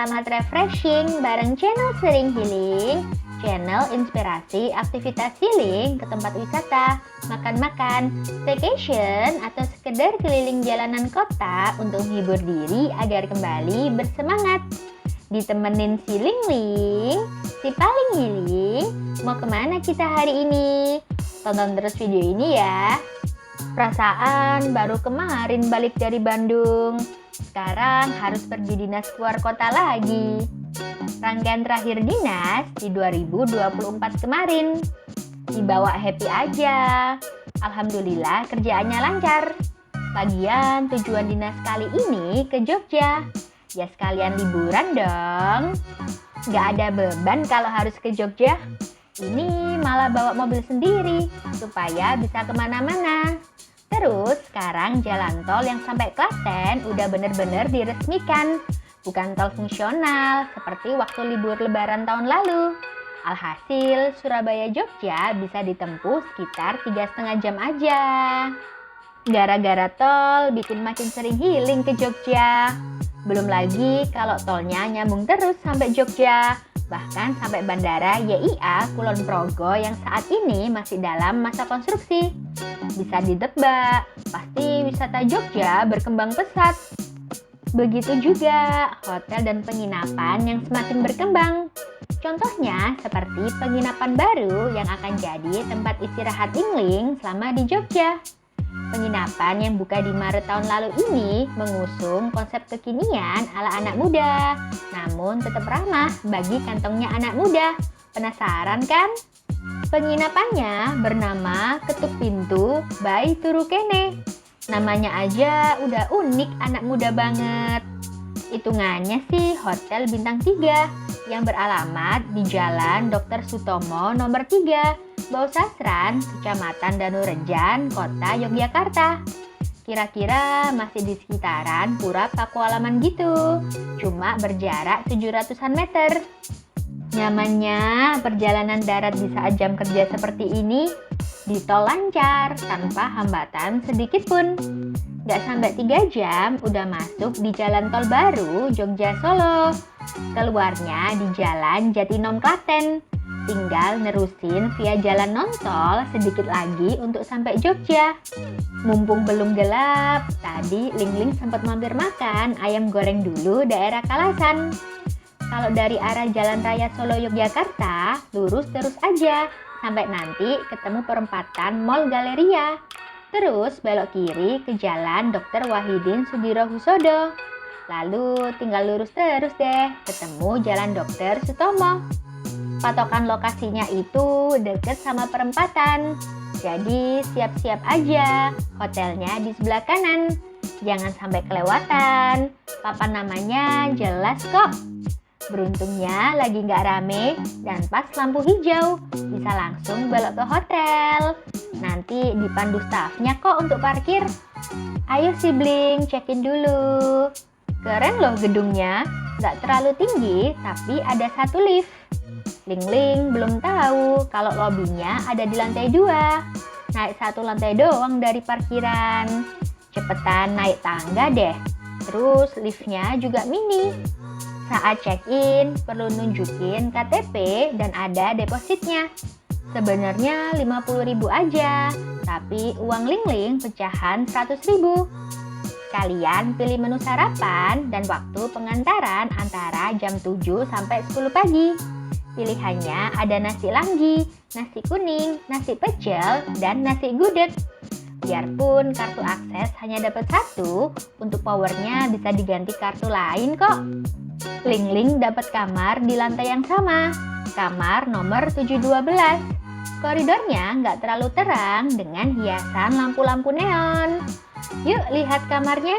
selamat refreshing bareng channel Sering Healing, channel inspirasi aktivitas healing ke tempat wisata, makan-makan, staycation, atau sekedar keliling jalanan kota untuk menghibur diri agar kembali bersemangat. Ditemenin si Ling Ling, si paling healing. Mau kemana kita hari ini? Tonton terus video ini ya. Perasaan baru kemarin balik dari Bandung, sekarang harus pergi dinas keluar kota lagi. Rangkaian terakhir dinas di 2024 kemarin. Dibawa happy aja. Alhamdulillah kerjaannya lancar. Lagian tujuan dinas kali ini ke Jogja. Ya sekalian liburan dong. Gak ada beban kalau harus ke Jogja. Ini malah bawa mobil sendiri supaya bisa kemana-mana. Terus sekarang jalan tol yang sampai Klaten udah bener-bener diresmikan. Bukan tol fungsional seperti waktu libur lebaran tahun lalu. Alhasil Surabaya Jogja bisa ditempuh sekitar 3,5 jam aja. Gara-gara tol bikin makin sering healing ke Jogja. Belum lagi kalau tolnya nyambung terus sampai Jogja, bahkan sampai bandara YIA Kulon Progo yang saat ini masih dalam masa konstruksi. Bisa ditebak, pasti wisata Jogja berkembang pesat. Begitu juga hotel dan penginapan yang semakin berkembang. Contohnya seperti penginapan baru yang akan jadi tempat istirahat Ling Ling selama di Jogja. Penginapan yang buka di Maret tahun lalu ini mengusung konsep kekinian ala anak muda, namun tetap ramah bagi kantongnya anak muda. Penasaran kan? Penginapannya bernama Ketuk Pintu by Turukene. Namanya aja udah unik, anak muda banget. Hitungannya sih hotel bintang 3 yang beralamat di Jalan Dr. Sutomo nomor 3, Bausasran, Kecamatan Danurejan, Kota Yogyakarta. Kira-kira masih di sekitaran Pura Pakualaman gitu, cuma berjarak 700-an meter. Nyamannya perjalanan darat di saat jam kerja seperti ini, di tol lancar tanpa hambatan sedikit pun. Gak sampai 3 jam udah masuk di jalan tol baru Jogja Solo. Keluarnya di jalan Jatinom Klaten. Tinggal nerusin via jalan non-tol sedikit lagi untuk sampai Jogja. Mumpung belum gelap, tadi Ling Ling sempat mampir makan ayam goreng dulu daerah Kalasan. Kalau dari arah Jalan Raya Solo Yogyakarta, lurus terus aja sampai nanti ketemu perempatan Mall Galeria. Terus belok kiri ke Jalan Dr. Wahidin Sudirohusodo. Lalu tinggal lurus terus deh, ketemu Jalan Dr. Sutomo. Patokan lokasinya itu deket sama perempatan. Jadi siap-siap aja, hotelnya di sebelah kanan. Jangan sampai kelewatan, papan namanya jelas kok. Beruntungnya lagi nggak rame dan pas lampu hijau, bisa langsung belok ke hotel. Nanti dipandu stafnya kok untuk parkir. Ayo sibling, check-in dulu. Keren loh gedungnya, nggak terlalu tinggi tapi ada 1 lift. Ling Ling belum tahu kalau lobinya ada di lantai 2. Naik 1 lantai doang dari parkiran. Cepetan naik tangga deh. Terus liftnya juga mini. Saat check-in perlu nunjukin KTP dan ada depositnya. Sebenarnya 50.000 aja, tapi uang Ling Ling pecahan 100.000. Kalian pilih menu sarapan dan waktu pengantaran antara jam 7 sampai 10 pagi. Pilihannya ada nasi langgi, nasi kuning, nasi pecel, dan nasi gudeg. Biarpun kartu akses hanya dapat 1, untuk powernya bisa diganti kartu lain kok. Ling Ling dapat kamar di lantai yang sama, kamar nomor 712. Koridornya nggak terlalu terang dengan hiasan lampu-lampu neon. Yuk lihat kamarnya.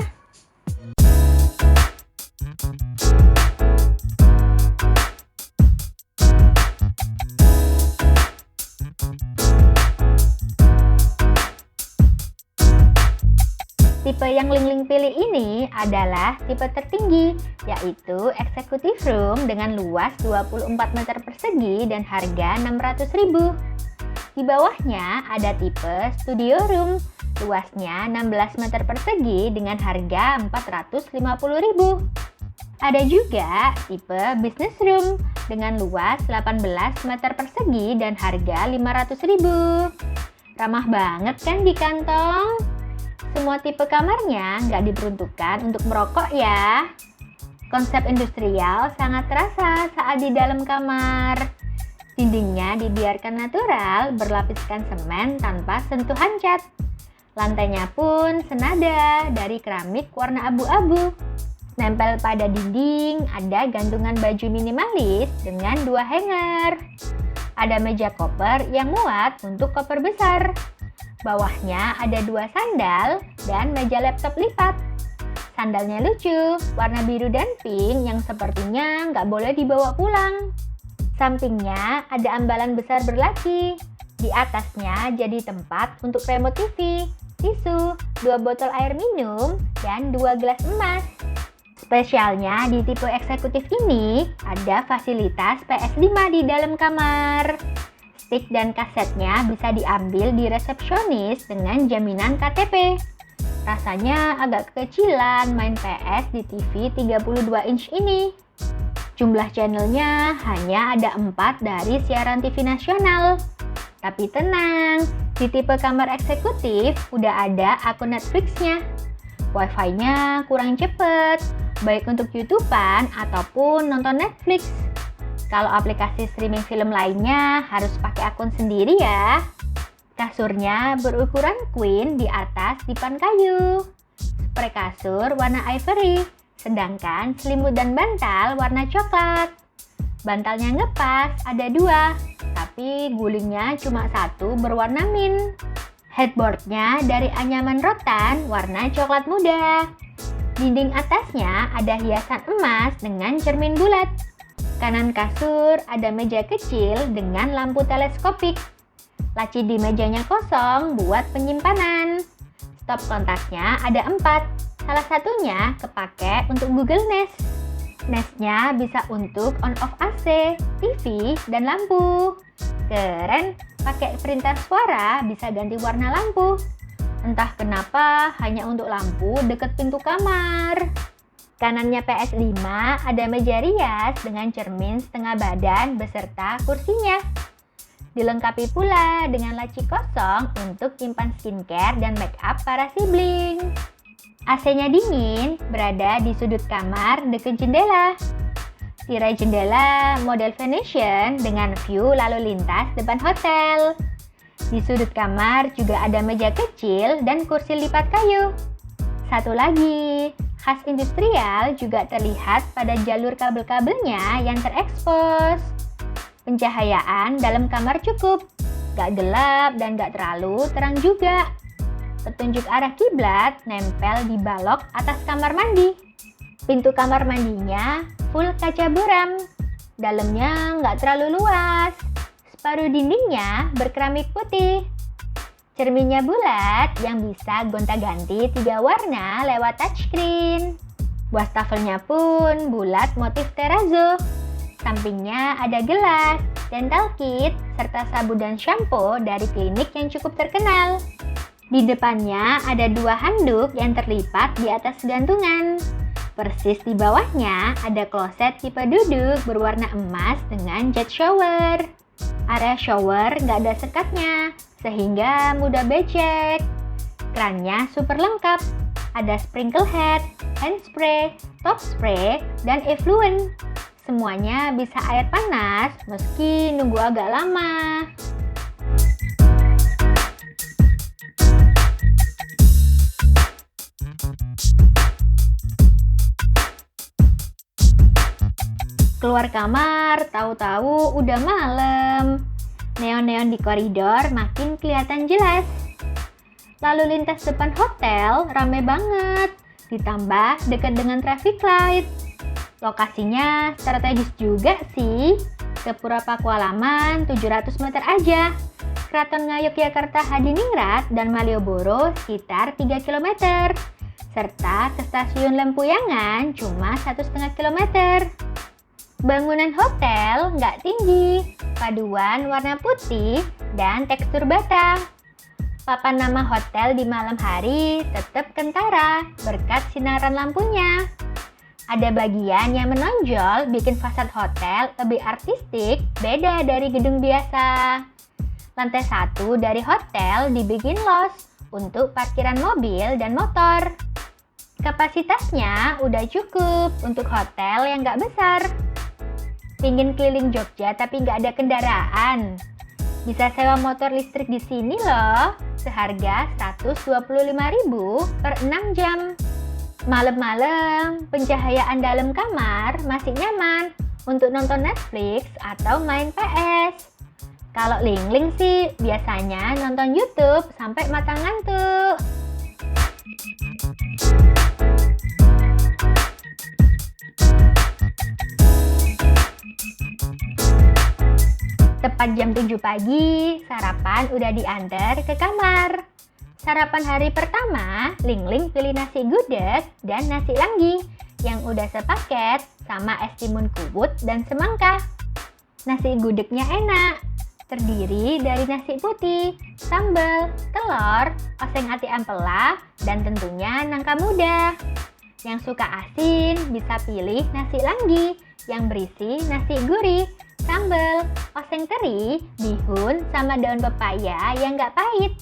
Tipe yang Ling Ling pilih ini adalah tipe tertinggi, yaitu Executive Room dengan luas 24 meter persegi dan harga 600.000. Di bawahnya ada tipe Studio Room, luasnya 16 meter persegi dengan harga 450.000. Ada juga tipe business room dengan luas 18 meter persegi dan harga 500.000. Ramah banget kan di kantong? Semua tipe kamarnya nggak diperuntukkan untuk merokok ya. Konsep industrial sangat terasa saat di dalam kamar. Dindingnya dibiarkan natural, berlapiskan semen tanpa sentuhan cat. Lantainya pun senada dari keramik warna abu-abu. Nempel pada dinding ada gantungan baju minimalis dengan 2 hanger. Ada meja koper yang muat untuk koper besar. Bawahnya ada 2 sandal dan meja laptop lipat. Sandalnya lucu, warna biru dan pink yang sepertinya nggak boleh dibawa pulang. Sampingnya ada ambalan besar berlaci. Di atasnya jadi tempat untuk remote TV, tisu, 2 botol air minum, dan 2 gelas emas. Spesialnya di tipe eksekutif ini ada fasilitas PS5 di dalam kamar. Stick dan kasetnya bisa diambil di resepsionis dengan jaminan KTP. Rasanya agak kekecilan main PS di TV 32 inch ini. Jumlah channelnya hanya ada 4 dari siaran TV nasional. Tapi tenang, di tipe kamar eksekutif udah ada akun Netflix-nya. Wi-Fi-nya kurang cepet, baik untuk YouTubean ataupun nonton Netflix. Kalau aplikasi streaming film lainnya harus pakai akun sendiri ya. Kasurnya berukuran queen di atas dipan kayu. Spray kasur warna ivory, sedangkan selimut dan bantal warna coklat. Bantalnya ngepas ada 2, tapi gulingnya cuma 1 berwarna mint. Headboardnya dari anyaman rotan warna coklat muda. Dinding atasnya ada hiasan emas dengan cermin bulat. Kanan kasur ada meja kecil dengan lampu teleskopik. Laci di mejanya kosong buat penyimpanan. Stop kontaknya ada 4. Salah satunya kepake untuk Google Nest. Nestnya bisa untuk on-off AC, TV, dan lampu. Keren, pakai perintah suara bisa ganti warna lampu. Entah kenapa hanya untuk lampu dekat pintu kamar. Kanannya PS5 ada meja rias dengan cermin setengah badan beserta kursinya. Dilengkapi pula dengan laci kosong untuk simpan skincare dan make up para sibling. AC-nya dingin, berada di sudut kamar dekat jendela. Tirai jendela model Venetian dengan view lalu lintas depan hotel. Di sudut kamar juga ada meja kecil dan kursi lipat kayu. Satu lagi, khas industrial juga terlihat pada jalur kabel-kabelnya yang terekspos. Pencahayaan dalam kamar cukup, gak gelap dan gak terlalu terang juga. Petunjuk arah kiblat nempel di balok atas kamar mandi. Pintu kamar mandinya full kaca buram. Dalamnya nggak terlalu luas. Separuh dindingnya berkeramik putih. Cerminnya bulat yang bisa gonta-ganti 3 warna lewat touchscreen. Wastafelnya pun bulat motif terrazzo. Sampingnya ada gelas, dental kit, serta sabun dan shampoo dari klinik yang cukup terkenal. Di depannya ada 2 handuk yang terlipat di atas gantungan. Persis di bawahnya ada kloset tipe duduk berwarna emas dengan jet shower. Area shower nggak ada sekatnya, sehingga mudah becek. Krannya super lengkap. Ada sprinkle head, hand spray, top spray, dan effluent. Semuanya bisa air panas meski nunggu agak lama. Keluar kamar, tahu-tahu udah malam. Neon-neon di koridor makin kelihatan jelas. Lalu lintas depan hotel rame banget, ditambah dekat dengan traffic light. Lokasinya strategis juga sih. Ke Pura Pakualaman 700 meter aja. Keraton Ngayogyakarta Hadiningrat dan Malioboro sekitar 3 km. Serta ke Stasiun Lempuyangan cuma 1,5 km. Bangunan hotel nggak tinggi, paduan warna putih dan tekstur bata. Papan nama hotel di malam hari tetap kentara berkat sinaran lampunya. Ada bagian yang menonjol bikin fasad hotel lebih artistik, beda dari gedung biasa. Lantai 1 dari hotel dibikin los untuk parkiran mobil dan motor. Kapasitasnya udah cukup untuk hotel yang nggak besar. Pingin keliling Jogja tapi nggak ada kendaraan? Bisa sewa motor listrik di sini loh, seharga Rp125.000 per 6 jam. Malam-malam, pencahayaan dalam kamar masih nyaman untuk nonton Netflix atau main PS. Kalau Lingling sih biasanya nonton YouTube sampai mata ngantuk. Tepat jam 7 pagi, sarapan udah diantar ke kamar. Sarapan hari pertama, Lingling pilih nasi gudeg dan nasi langgi yang udah sepaket sama es timun kuwut dan semangka. Nasi gudegnya enak, terdiri dari nasi putih, sambal, telur, oseng ati ampela, dan tentunya nangka muda. Yang suka asin bisa pilih nasi langgi yang berisi nasi gurih, sambal, oseng teri, bihun, sama daun pepaya yang nggak pahit.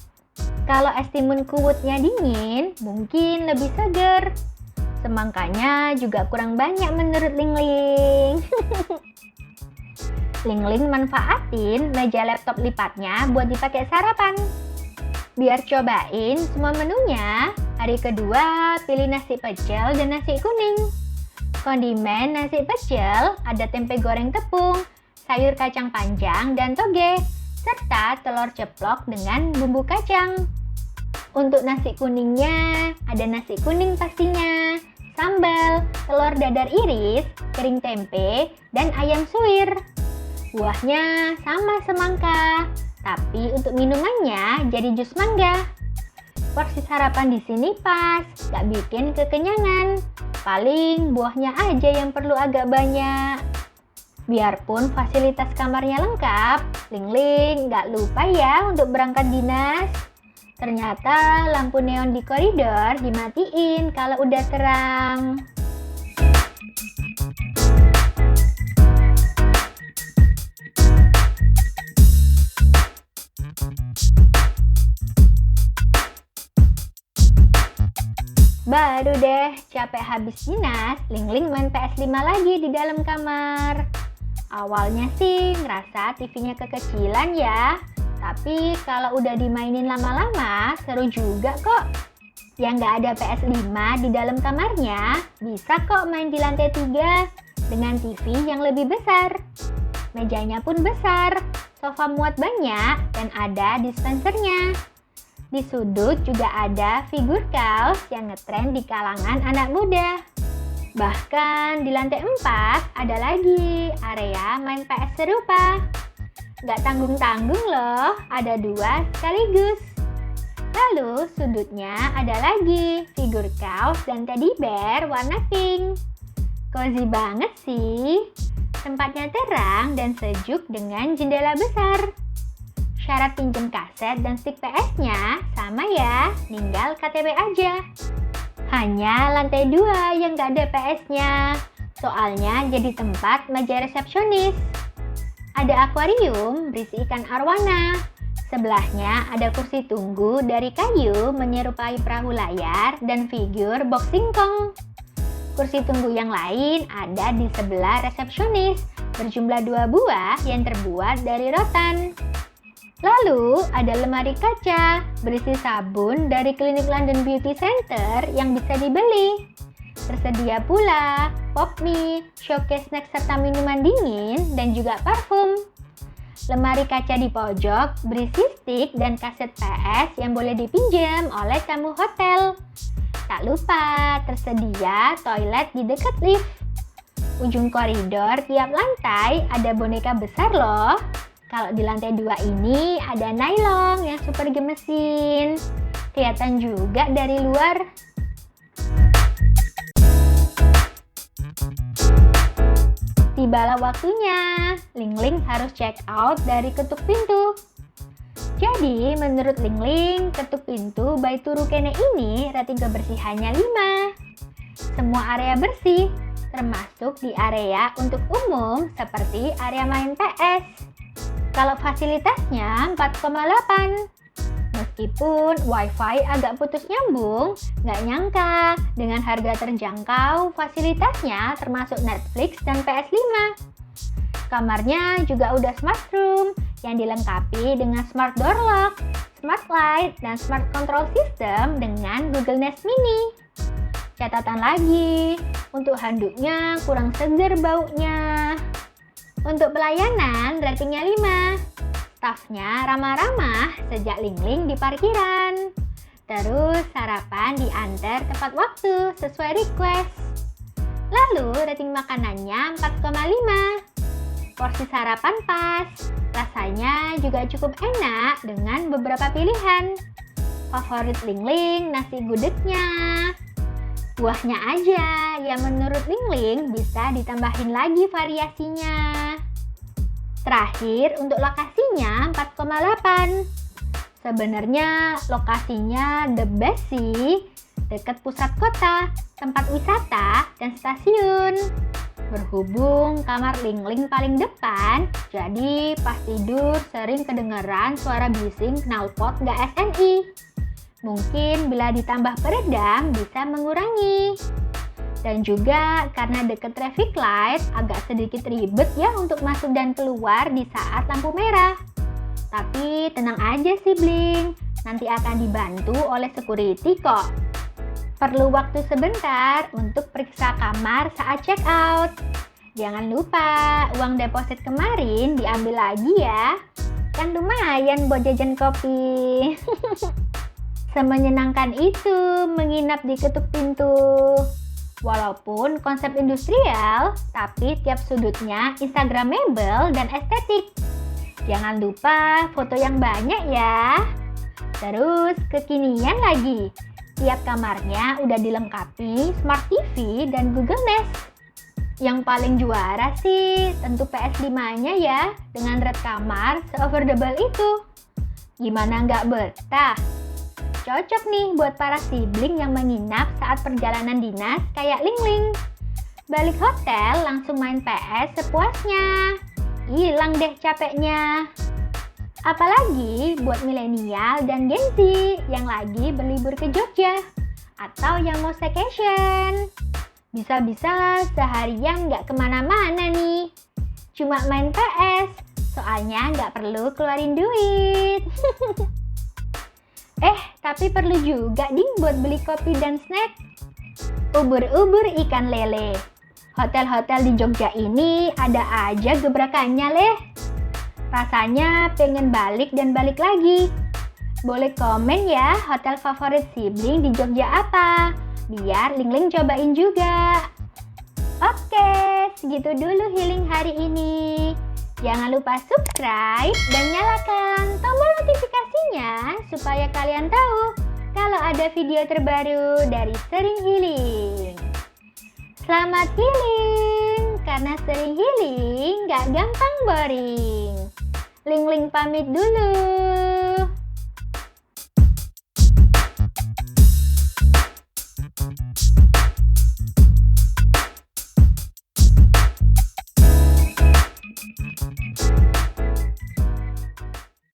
Kalau es timun kuwutnya dingin, mungkin lebih seger. Semangkanya juga kurang banyak menurut Lingling. Lingling manfaatin meja laptop lipatnya buat dipakai sarapan. Biar cobain semua menunya, hari kedua pilih nasi pecel dan nasi kuning. Kondimen nasi pecel ada tempe goreng tepung, sayur kacang panjang dan toge, serta telur ceplok dengan bumbu kacang. Untuk nasi kuningnya, ada nasi kuning pastinya, sambal, telur dadar iris, kering tempe, dan ayam suwir. Buahnya sama semangka, tapi untuk minumannya jadi jus mangga. Porsi sarapan di sini pas, gak bikin kekenyangan. Paling buahnya aja yang perlu agak banyak. Biarpun fasilitas kamarnya lengkap, Lingling gak lupa ya untuk berangkat dinas. Ternyata lampu neon di koridor dimatiin kalau udah terang. Baru deh capek habis dinas, Lingling main PS5 lagi di dalam kamar. Awalnya sih ngerasa TV-nya kekecilan ya, tapi kalau udah dimainin lama-lama seru juga kok. Yang nggak ada PS5 di dalam kamarnya, bisa kok main di lantai 3 dengan TV yang lebih besar. Mejanya pun besar, sofa muat banyak, dan ada dispensernya. Di sudut juga ada figur kaos yang ngetren di kalangan anak muda. Bahkan di lantai 4 ada lagi area main PS serupa. Gak tanggung-tanggung loh, ada 2 sekaligus. Lalu sudutnya ada lagi figur kaos dan teddy bear warna pink. Cozy banget sih. Tempatnya terang dan sejuk dengan jendela besar. Syarat pinjem kaset dan stick PS-nya sama ya, tinggal KTP aja. Hanya lantai 2 yang gak ada PS-nya, soalnya jadi tempat meja resepsionis. Ada akuarium berisi ikan arwana. Sebelahnya ada kursi tunggu dari kayu menyerupai perahu layar dan figur box singkong. Kursi tunggu yang lain ada di sebelah resepsionis, berjumlah 2 buah yang terbuat dari rotan. Lalu ada lemari kaca berisi sabun dari klinik London Beauty Center yang bisa dibeli. Tersedia pula pop mie, showcase snack serta minuman dingin dan juga parfum. Lemari kaca di pojok berisi stick dan kaset PS yang boleh dipinjam oleh tamu hotel. Tak lupa tersedia toilet di dekat lift. Ujung koridor tiap lantai ada boneka besar loh. Kalau di lantai 2 ini ada nylon yang super gemesin. Kelihatan juga dari luar. Tibalah waktunya, Lingling harus check out dari ketuk pintu. Jadi, menurut Lingling, ketuk pintu by Turu Kene ini rating kebersihannya 5. Semua area bersih, termasuk di area untuk umum seperti area main PS. Kalau fasilitasnya 4,8. Meskipun WiFi agak putus nyambung, nggak nyangka dengan harga terjangkau fasilitasnya termasuk Netflix dan PS5. Kamarnya juga udah smart room yang dilengkapi dengan smart door lock, smart light, dan smart control system dengan Google Nest Mini. Catatan lagi, untuk handuknya kurang seger baunya. Untuk pelayanan ratingnya 5. Stafnya ramah-ramah sejak Lingling di parkiran. Terus sarapan diantar tepat waktu sesuai request. Lalu rating makanannya 4,5. Porsi sarapan pas, rasanya juga cukup enak dengan beberapa pilihan. Favorit Lingling nasi gudegnya. Buahnya aja yang menurut Lingling bisa ditambahin lagi variasinya. Terakhir untuk lokasinya 4,8. Sebenarnya lokasinya the best sih, dekat pusat kota, tempat wisata, dan stasiun. Berhubung kamar Lingling paling depan, jadi pas tidur sering kedengeran suara bising knalpot nggak SNI. Mungkin bila ditambah peredam bisa mengurangi. Dan juga karena deket traffic light, agak sedikit ribet ya untuk masuk dan keluar di saat lampu merah. Tapi tenang aja sih Bling, nanti akan dibantu oleh security kok. Perlu waktu sebentar untuk periksa kamar saat check out. Jangan lupa uang deposit kemarin diambil lagi ya. Kan lumayan buat jajan kopi. Semenyenangkan itu menginap di ketuk pintu. Walaupun konsep industrial, tapi tiap sudutnya instagramable dan estetik. Jangan lupa foto yang banyak ya. Terus kekinian lagi. Tiap kamarnya udah dilengkapi Smart TV dan Google Nest. Yang paling juara sih tentu PS5-nya ya, dengan red kamar se-affordable itu. Gimana nggak betah? Cocok nih buat para sibling yang menginap saat perjalanan dinas kayak Lingling. Balik hotel langsung main PS sepuasnya. Hilang deh capeknya. Apalagi buat milenial dan Gen Z yang lagi berlibur ke Jogja atau yang mau staycation. Bisa-bisa seharian nggak kemana-mana nih. Cuma main PS, soalnya nggak perlu keluarin duit. Tapi perlu juga ding buat beli kopi dan snack. Ubur-ubur ikan lele. Hotel-hotel di Jogja ini ada aja gebrakannya leh. Rasanya pengen balik dan balik lagi. Boleh komen ya hotel favorit sibling di Jogja apa, biar Lingling cobain juga. Oke, segitu dulu healing hari ini. Jangan lupa subscribe dan nyalakan tombol notifikasinya supaya kalian tahu kalau ada video terbaru dari Sering Healing. Selamat healing, karena sering healing gak gampang boring. Lingling pamit dulu.